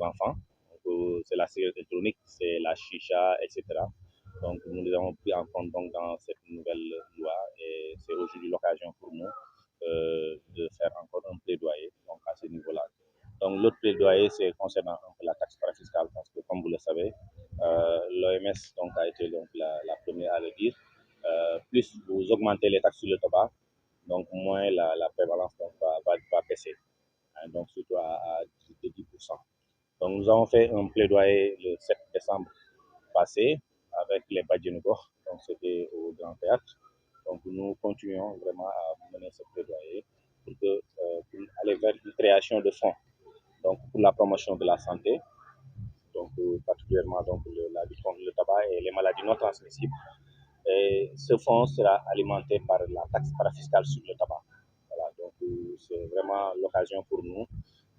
enfants. C'est la cigarette électronique, c'est la chicha, etc. Donc nous les avons pris en compte donc, dans cette nouvelle loi et c'est aujourd'hui l'occasion pour nous de faire encore un plaidoyer donc, à ce niveau-là. Donc l'autre plaidoyer, c'est concernant la taxe parafiscale parce que comme vous le savez, l'OMS a été donc, la première à le dire. Plus vous augmentez les taxes sur le tabac, donc moins la prévalence donc, va baisser, hein, donc surtout à 10%. Donc nous avons fait un plaidoyer le 7 décembre passé avec les Badjanougor, donc c'était au Grand Théâtre. Donc nous continuons vraiment à mener ce plaidoyer pour aller vers une création de fonds donc pour la promotion de la santé, donc particulièrement donc la lutte contre le tabac et les maladies non transmissibles. Et ce fonds sera alimenté par la taxe parafiscale sur le tabac. Voilà, donc c'est vraiment l'occasion pour nous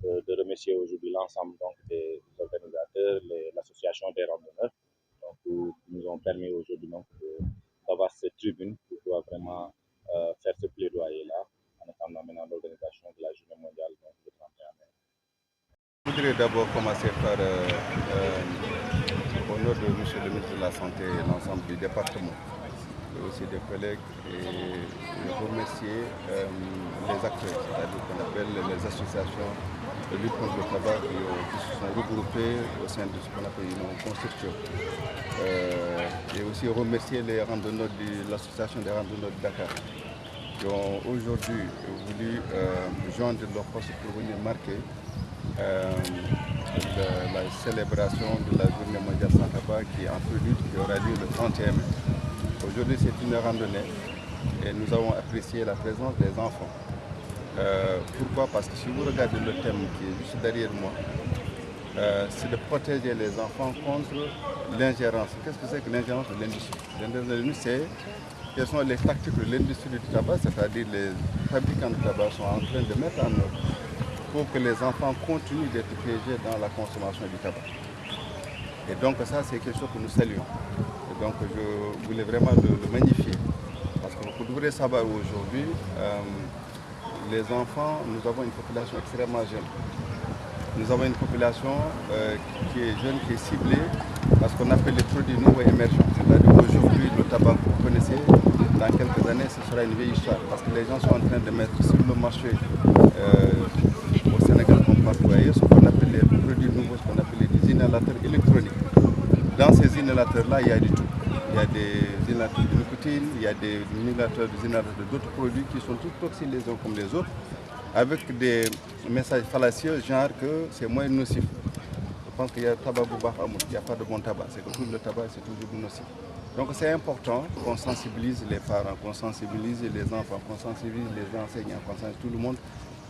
de remercier aujourd'hui l'ensemble des organisateurs, l'association des randonneurs, donc, qui nous ont permis aujourd'hui d'avoir cette tribune pour pouvoir vraiment faire ce plaidoyer-là en attendant maintenant l'organisation de la journée mondiale donc, le 31 mai. Je voudrais d'abord commencer par, au nom de M. le ministre de la Santé et l'ensemble du département, et aussi des collègues, et remercier les acteurs, c'est-à-dire qu'on appelle les associations de lutte contre le tabac qui se sont regroupées au sein de ce qu'on appelle une construction. Et aussi remercier les randonneurs de l'association des randonneurs de Dakar qui ont aujourd'hui voulu joindre leurs forces pour venir marquer la célébration de la journée mondiale sans tabac qui est en prélude, qui aura lieu le 31 mai. Aujourd'hui c'est une randonnée et nous avons apprécié la présence des enfants. Pourquoi? Parce que si vous regardez le thème qui est juste derrière moi, c'est de protéger les enfants contre l'ingérence. Qu'est-ce que c'est que l'ingérence de l'industrie? L'ingérence de l'industrie, c'est quelles sont les tactiques de l'industrie du tabac, c'est-à-dire les fabricants de tabac sont en train de mettre en œuvre pour que les enfants continuent d'être piégés dans la consommation du tabac. Et donc ça, c'est quelque chose que nous saluons. Et donc je voulais vraiment le magnifier. Parce que vous devrez savoir aujourd'hui, les enfants, nous avons une population extrêmement jeune. Nous avons une population qui est jeune, qui est ciblée, parce qu'on appelle les produits nouveaux émergents. C'est-à-dire aujourd'hui, le tabac que vous connaissez, dans quelques années, ce sera une vieille histoire. Parce que les gens sont en train de mettre sur le marché au Sénégal comme partout ailleurs, ce qu'on appelle les produits nouveaux, ce qu'on appelle des inhalateurs électroniques. Dans ces inhalateurs-là, il y a du tout. Il y a des inhalateurs de nicotine, il y a des inhalateurs d'autres produits qui sont tous toxiques les uns comme les autres, avec des messages fallacieux, genre que c'est moins nocif. Je pense qu'il y a tabac boubaf amour, il n'y a pas de bon tabac, c'est que tout le tabac c'est toujours nocif. Donc c'est important qu'on sensibilise les parents, qu'on sensibilise les enfants, qu'on sensibilise les enseignants, qu'on sensibilise tout le monde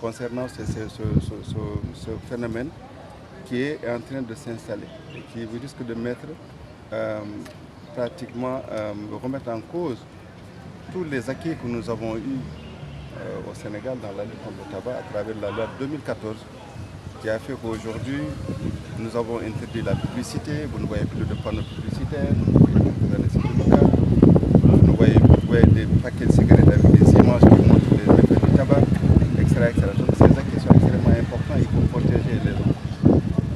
concernant ce phénomène qui est en train de s'installer et qui risque de mettre pratiquement, remettre en cause tous les acquis que nous avons eus au Sénégal dans la lutte contre le tabac à travers la loi 2014 qui a fait qu'aujourd'hui nous avons interdit la publicité, vous ne voyez plus de panneaux publicitaires, vous voyez des paquets de cigarettes avec des images qui montrent les méfaits du tabac, etc. Donc ces acquis sont extrêmement importants, il faut protéger les gens.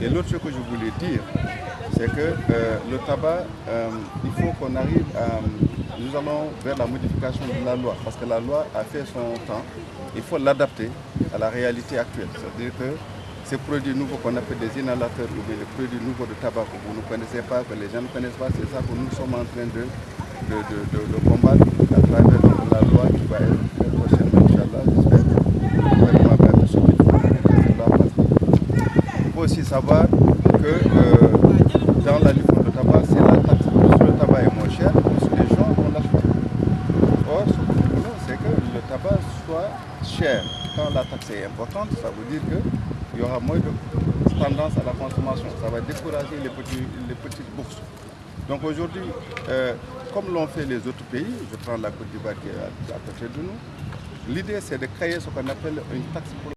Et l'autre chose que je voulais dire, c'est que le tabac, il faut qu'on arrive à... Nous allons vers la modification de la loi, parce que la loi a fait son temps, il faut l'adapter à la réalité actuelle. C'est-à-dire que ces produits nouveaux qu'on appelle des inhalateurs ou des produits nouveaux de tabac que vous ne connaissez pas, que les gens ne connaissent pas, c'est ça que nous sommes en train de combattre à travers la loi qui va être très prochainement, Inch'Allah, j'espère que le gouvernement va être soumis. Il faut aussi savoir que dans la lutte contre le tabac, c'est la taxe. Plus le tabac est moins cher, plus les gens vont l'acheter. Or, ce que nous voulons, c'est que le tabac soit cher. Quand la taxe est importante, ça veut dire qu'il y aura moins de tendance à la consommation. Ça va décourager les petites bourses. Donc aujourd'hui, comme l'ont fait les autres pays, je prends la Côte d'Ivoire qui est à côté de nous, l'idée c'est de créer ce qu'on appelle une taxe pour